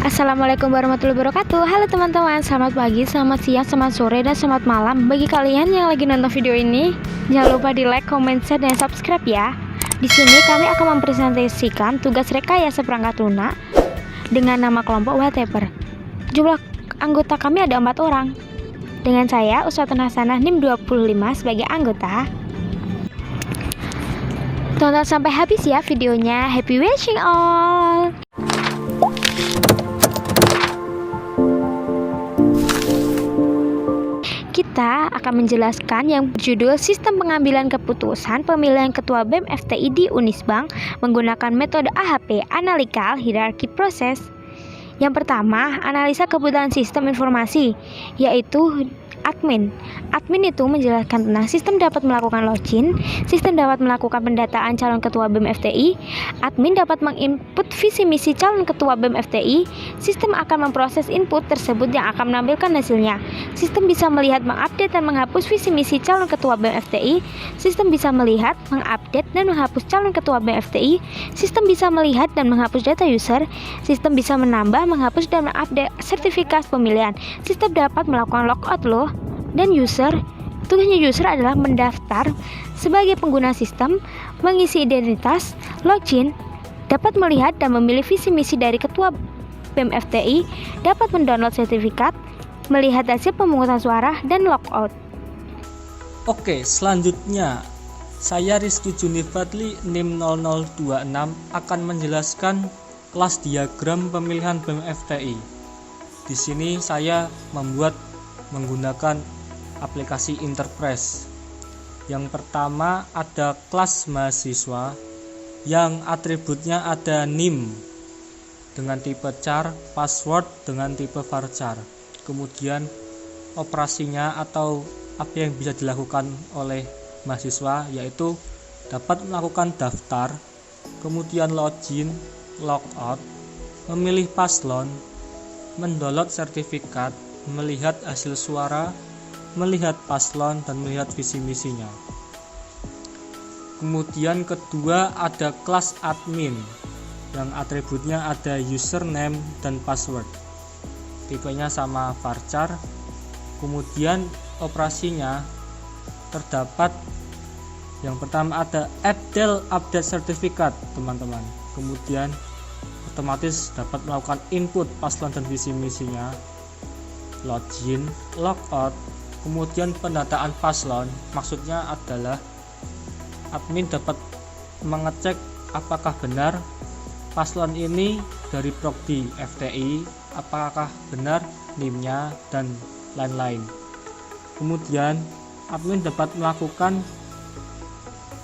Assalamualaikum warahmatullahi wabarakatuh. Halo teman-teman, selamat pagi, selamat siang, selamat sore, dan selamat malam bagi kalian yang lagi nonton video ini. Jangan lupa di like, comment, share, dan subscribe ya. Di sini kami akan mempresentasikan tugas rekayasa perangkat lunak dengan nama kelompok whatever. Jumlah anggota kami ada 4 orang. Dengan saya Uswatun Hasanah NIM 25 sebagai anggota. Tonton sampai habis ya videonya. Happy watching all. Kita akan menjelaskan yang berjudul Sistem Pengambilan Keputusan Pemilihan Ketua BEM FTI di Unisbank menggunakan metode AHP, Analytical Hierarchy Process. Yang pertama, analisa kebutuhan sistem informasi, yaitu admin. Admin itu menjelaskan tentang sistem dapat melakukan login, sistem dapat melakukan pendataan calon ketua BEM FTI, admin dapat menginput visi misi calon ketua BEM FTI, sistem akan memproses input tersebut yang akan menampilkan hasilnya. Sistem bisa melihat, mengupdate, dan menghapus visi misi calon ketua BEM FTI. Sistem bisa melihat, mengupdate, dan menghapus calon ketua BEM FTI. Sistem bisa melihat dan menghapus data user. Sistem bisa menambah, menghapus, dan mengupdate sertifikat pemilihan. Sistem dapat melakukan logout loh. Dan user, tugasnya user adalah mendaftar sebagai pengguna sistem, mengisi identitas, login, dapat melihat dan memilih visi misi dari ketua BEM FTI, dapat mendownload sertifikat, melihat hasil pemungutan suara, dan logout. Oke, selanjutnya saya Rizky Juni Fadli NIM 0026 akan menjelaskan kelas diagram pemilihan BEM FTI. Di sini saya menggunakan aplikasi Interpres. Yang pertama ada kelas mahasiswa yang atributnya ada NIM dengan tipe char, password dengan tipe varchar. Kemudian operasinya atau apa yang bisa dilakukan oleh mahasiswa yaitu dapat melakukan daftar, kemudian login, logout, memilih paslon, mendownload sertifikat, melihat hasil suara, melihat paslon, dan melihat visi misinya. Kemudian kedua ada kelas admin yang atributnya ada username dan password, tipenya sama varchar. Kemudian operasinya terdapat yang pertama ada update sertifikat teman-teman, kemudian otomatis dapat melakukan input paslon dan visi misinya, login, logout, kemudian pendataan paslon. Maksudnya adalah admin dapat mengecek apakah benar paslon ini dari Prodi FTI, apakah benar NIM-nya, dan lain-lain. Kemudian admin dapat melakukan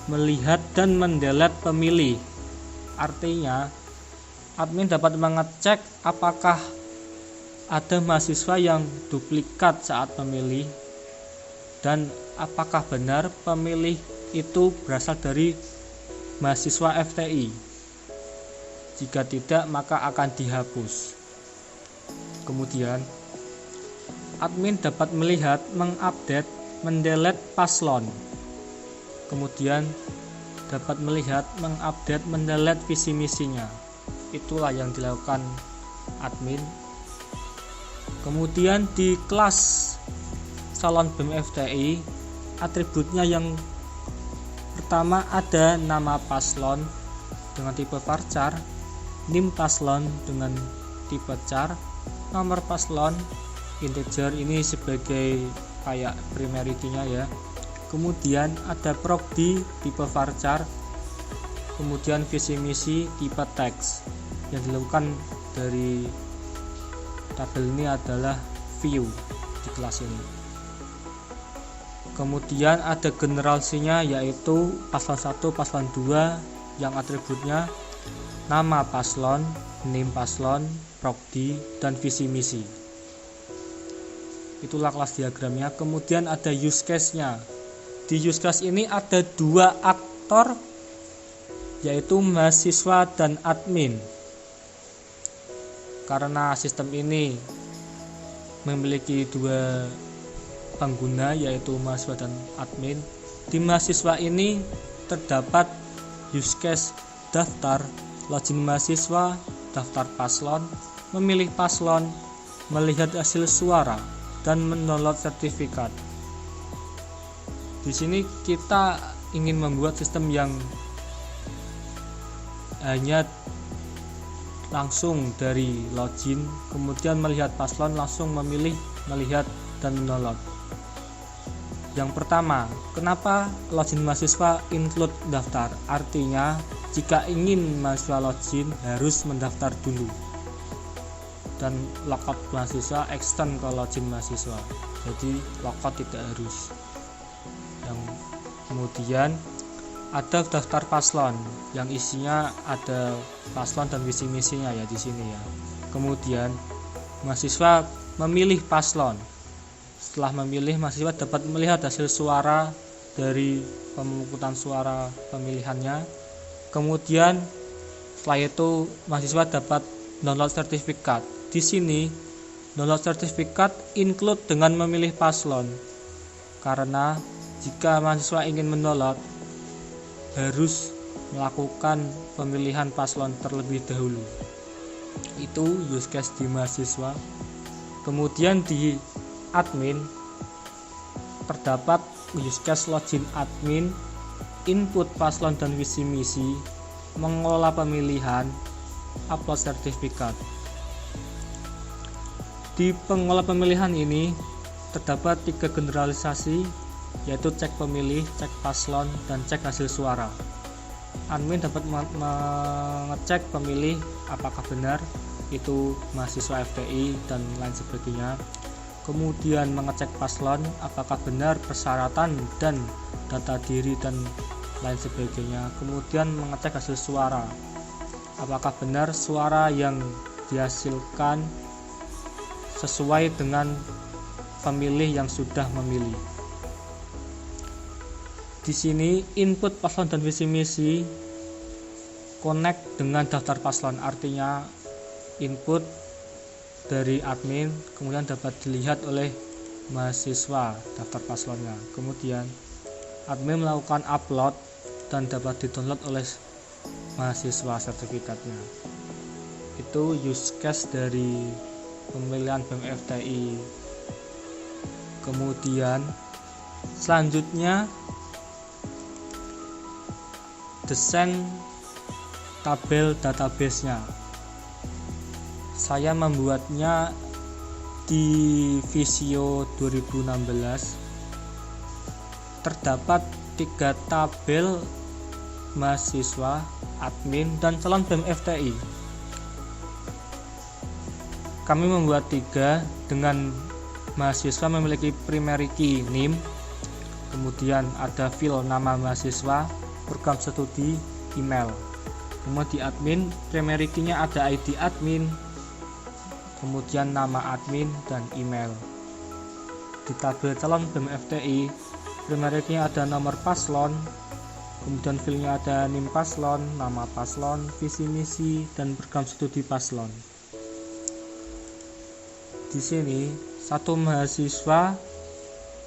melihat dan mendelete pemilih. Artinya admin dapat mengecek apakah ada mahasiswa yang duplikat saat memilih dan apakah benar pemilih itu berasal dari mahasiswa FTI. Jika tidak, maka akan dihapus. Kemudian admin dapat melihat, mengupdate, mendelete paslon. Kemudian dapat melihat, mengupdate, mendelete visi misinya. Itulah yang dilakukan admin. Kemudian di kelas calon BEM FTI, atributnya yang pertama ada nama paslon dengan tipe varchar, NIM paslon dengan tipe char, nomor paslon integer ini sebagai kayak primarity-nya ya. Kemudian ada prodi tipe varchar, kemudian visi misi tipe teks. Yang dilakukan dari tabel ini adalah view di kelas ini. Kemudian ada generasinya yaitu paslon 1, paslon 2 yang atributnya nama paslon, NIM paslon, prodi, dan visi misi. Itulah kelas diagramnya. Kemudian ada use case-nya. Di use case ini ada 2 aktor yaitu mahasiswa dan admin. Karena sistem ini memiliki 2 pengguna yaitu mahasiswa dan admin, di mahasiswa ini terdapat use case daftar, login mahasiswa, daftar paslon, memilih paslon, melihat hasil suara, dan mendownload sertifikat. Di sini kita ingin membuat sistem yang hanya langsung dari login, kemudian melihat paslon, langsung memilih, melihat, dan mendownload. Yang pertama, kenapa login mahasiswa include daftar? Artinya, jika ingin mahasiswa login harus mendaftar dulu. Dan logout mahasiswa extend ke login mahasiswa. Jadi logout tidak harus. Yang kemudian ada daftar paslon yang isinya ada paslon dan visi misinya ya di sini ya. Kemudian mahasiswa memilih paslon. Setelah memilih, mahasiswa dapat melihat hasil suara dari pemungutan suara pemilihannya. Kemudian setelah itu mahasiswa dapat download sertifikat. Di sini download sertifikat include dengan memilih paslon. Karena jika mahasiswa ingin mendownload harus melakukan pemilihan paslon terlebih dahulu. Itu use case di mahasiswa. Kemudian di admin terdapat use case login admin, input paslon dan visi misi, mengelola pemilihan, upload sertifikat. Di pengelola pemilihan ini terdapat 3 generalisasi, yaitu cek pemilih, cek paslon, dan cek hasil suara. Admin dapat mengecek pemilih apakah benar itu mahasiswa FTI dan lain sebagainya. Kemudian mengecek paslon apakah benar persyaratan dan data diri dan lain sebagainya. Kemudian mengecek hasil suara apakah benar suara yang dihasilkan sesuai dengan pemilih yang sudah memilih. Di sini input paslon dan visi misi connect dengan daftar paslon, artinya input dari admin kemudian dapat dilihat oleh mahasiswa daftar paslonnya. Kemudian admin melakukan upload dan dapat didownload oleh mahasiswa sertifikatnya. Itu use case dari pemilihan BEM FTI. Kemudian selanjutnya desain tabel database-nya. Saya membuatnya di Visio 2016. Terdapat 3 tabel mahasiswa, admin, dan calon BEM FTI. Kami membuat 3 dengan mahasiswa memiliki primary key NIM, kemudian ada file nama mahasiswa, program studi, email. Kemudian di admin, primary key-nya ada ID admin, kemudian nama admin dan email. Di tabel calon BEM FTI, primary key-nya ada nomor paslon, kemudian file-nya ada NIM paslon, nama paslon, visi misi, dan program studi paslon. Di sini, satu mahasiswa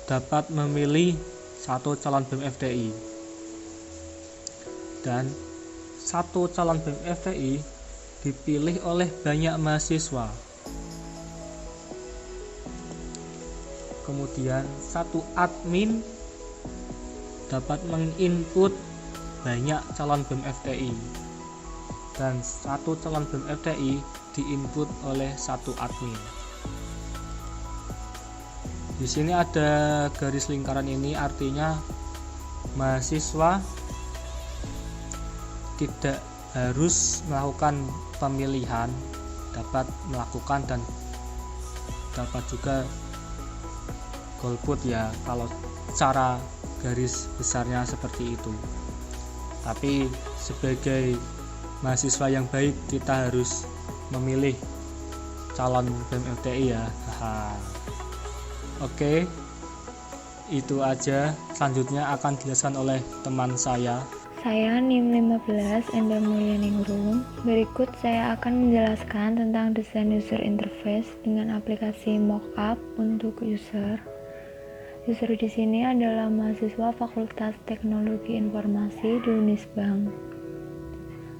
dapat memilih satu calon BEM FTI. Dan satu calon BEM FTI dipilih oleh banyak mahasiswa. Kemudian satu admin dapat menginput banyak calon BEM FTI. Dan satu calon BEM FTI diinput oleh satu admin. Di sini ada garis lingkaran ini, artinya mahasiswa tidak harus melakukan pemilihan, dapat melakukan dan dapat juga golput ya kalau cara garis besarnya seperti itu. Tapi sebagai mahasiswa yang baik kita harus memilih calon BEM FTI ya. Oke, itu aja. Selanjutnya akan dijelaskan oleh teman saya. Saya NIM 15 Enda Mulyaningrum. Berikut saya akan menjelaskan tentang desain user interface dengan aplikasi mockup untuk user. User di sini adalah mahasiswa Fakultas Teknologi Informasi di Unisbank.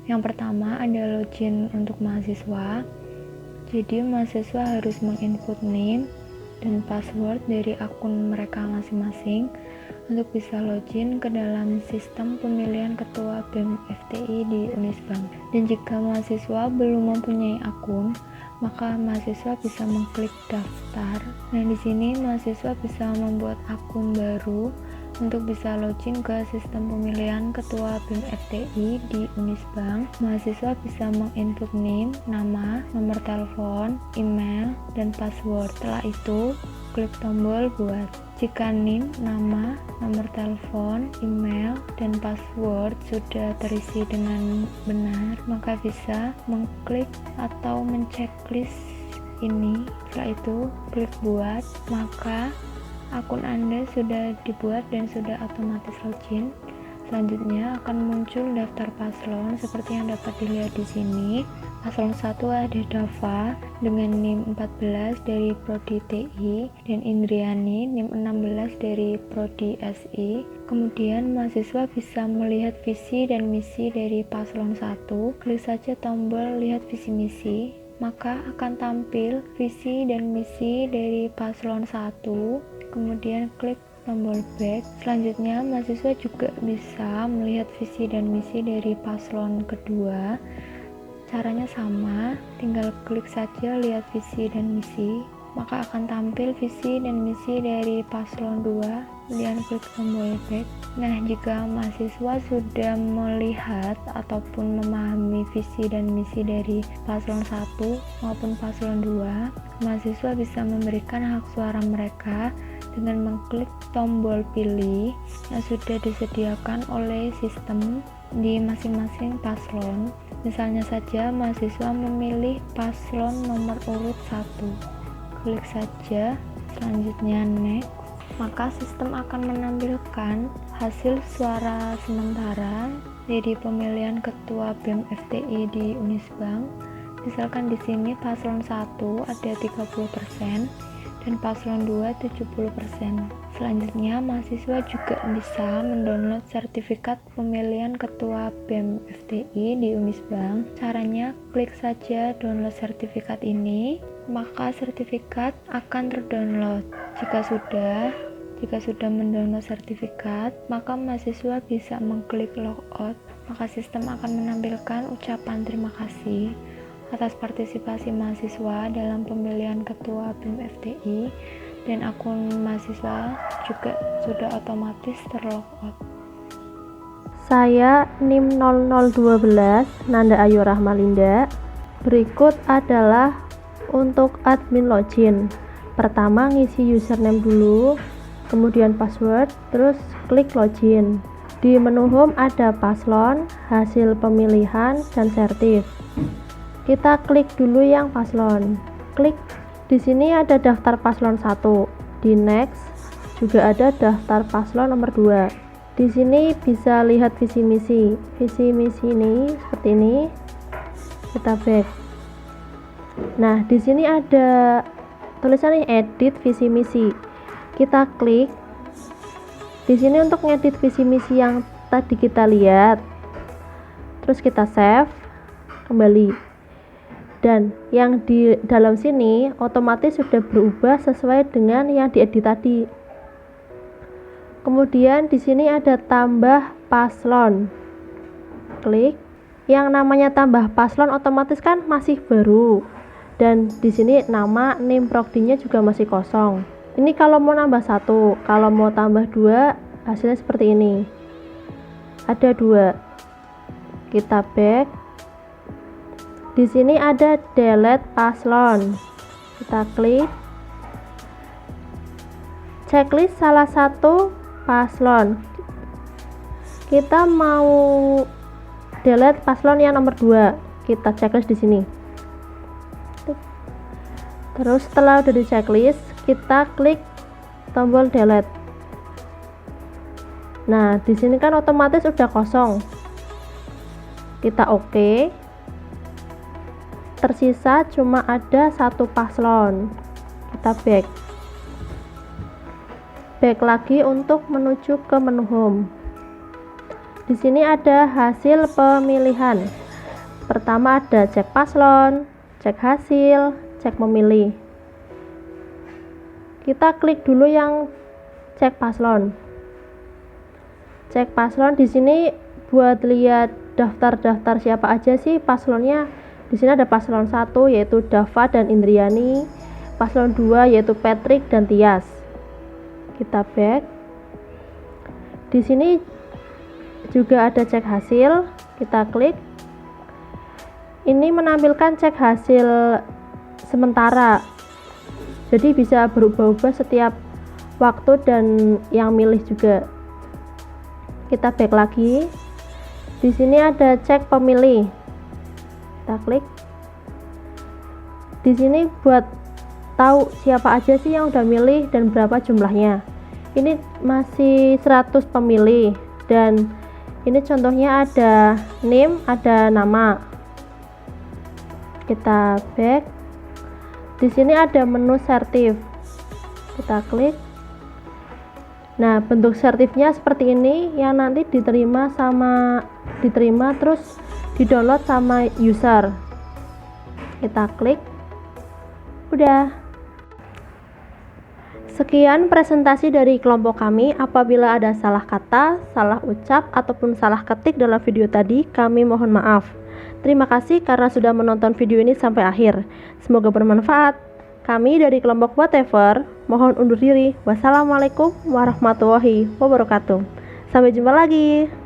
Yang pertama ada login untuk mahasiswa. Jadi mahasiswa harus menginput name dan password dari akun mereka masing-masing untuk bisa login ke dalam sistem pemilihan ketua BEM FTI di Unisbank. Dan jika mahasiswa belum mempunyai akun, maka mahasiswa bisa mengklik daftar. Nah, di sini mahasiswa bisa membuat akun baru untuk bisa login ke sistem pemilihan ketua BEM FTI di Unisbank. Mahasiswa bisa menginput name, nama, nomor telepon, email, dan password. Setelah itu, klik tombol buat. Jika NIM, nama, nomor telepon, email, dan password sudah terisi dengan benar, maka bisa mengklik atau menceklis ini. Setelah itu, klik buat, maka akun Anda sudah dibuat dan sudah otomatis login. Selanjutnya akan muncul daftar paslon seperti yang dapat dilihat di sini. Paslon 1 ada Dava dengan NIM 14 dari Prodi TI dan Indriani NIM 16 dari Prodi SI. Kemudian mahasiswa bisa melihat visi dan misi dari paslon 1. Klik saja tombol lihat visi misi, maka akan tampil visi dan misi dari paslon 1. Kemudian klik tombol back. Selanjutnya mahasiswa juga bisa melihat visi dan misi dari paslon kedua. Caranya sama, tinggal klik saja lihat visi dan misi, maka akan tampil visi dan misi dari paslon 2. Kemudian klik tombol back. Nah, jika mahasiswa sudah melihat ataupun memahami visi dan misi dari paslon 1 maupun paslon 2, mahasiswa bisa memberikan hak suara mereka dengan mengklik tombol pilih yang sudah disediakan oleh sistem di masing-masing paslon. Misalnya saja mahasiswa memilih paslon nomor urut 1. Klik saja, selanjutnya next. Maka sistem akan menampilkan hasil suara sementara dari pemilihan ketua BEM FTI di Unisbank. Misalkan di sini paslon 1 ada 30% dan paslon 2 70%. Selanjutnya mahasiswa juga bisa mendownload sertifikat pemilihan ketua BEM FTI di Unisbank. Caranya klik saja download sertifikat ini, maka sertifikat akan terdownload. Jika sudah mendownload sertifikat, maka mahasiswa bisa mengklik logout, maka sistem akan menampilkan ucapan terima kasih atas partisipasi mahasiswa dalam pemilihan ketua BEM FTI, dan akun mahasiswa juga sudah otomatis terlogout. Saya NIM 0012 Nanda Ayu Rahmalinda. Berikut adalah untuk admin login. Pertama ngisi username dulu, kemudian password, terus klik login. Di menu home ada paslon, hasil pemilihan, dan sertif. Kita klik dulu yang paslon. Klik di sini ada daftar paslon 1. Di next juga ada daftar paslon nomor 2. Di sini bisa lihat visi misi. Visi misi ini seperti ini. Kita back. Nah, di sini ada tulisannya edit visi misi. Kita klik di sini untuk ngedit visi misi yang tadi kita lihat. Terus kita save, kembali. Dan yang di dalam sini otomatis sudah berubah sesuai dengan yang diedit tadi. Kemudian di sini ada tambah paslon. Klik. Yang namanya tambah paslon otomatis kan masih baru. Dan di sini nama name prodinya juga masih kosong. Ini kalau mau nambah 1, kalau mau tambah 2 hasilnya seperti ini. Ada 2. Kita back. Di sini ada delete paslon. Kita klik. Checklist salah satu paslon. Kita mau delete paslon yang nomor 2. Kita checklist di sini. Terus setelah udah di checklist, kita klik tombol delete. Nah, di sini kan otomatis udah kosong. Kita oke. Tersisa cuma ada 1 paslon. Kita back. Back lagi untuk menuju ke menu home. Di sini ada hasil pemilihan. Pertama ada cek paslon, cek hasil, cek memilih. Kita klik dulu yang cek paslon. Cek paslon di sini buat lihat daftar-daftar siapa aja sih paslonnya. Di sini ada paslon 1 yaitu Dava dan Indriani, paslon 2 yaitu Patrick dan Tias. Kita back. Di sini juga ada cek hasil, kita klik. Ini menampilkan cek hasil sementara. Jadi bisa berubah-ubah setiap waktu dan yang milih juga. Kita back lagi. Di sini ada cek pemilih. Kita klik. Di sini buat tahu siapa aja sih yang udah milih dan berapa jumlahnya. Ini masih 100 pemilih dan ini contohnya ada name, ada nama. Kita back. Di sini ada menu sertif. Kita klik. Nah, bentuk sertifnya seperti ini yang nanti diterima terus di-download sama user. Kita klik. Udah. Sekian presentasi dari kelompok kami. Apabila ada salah kata, salah ucap, ataupun salah ketik dalam video tadi, kami mohon maaf. Terima kasih karena sudah menonton video ini sampai akhir. Semoga bermanfaat. Kami dari kelompok Whatever, mohon undur diri. Wassalamualaikum warahmatullahi wabarakatuh. Sampai jumpa lagi.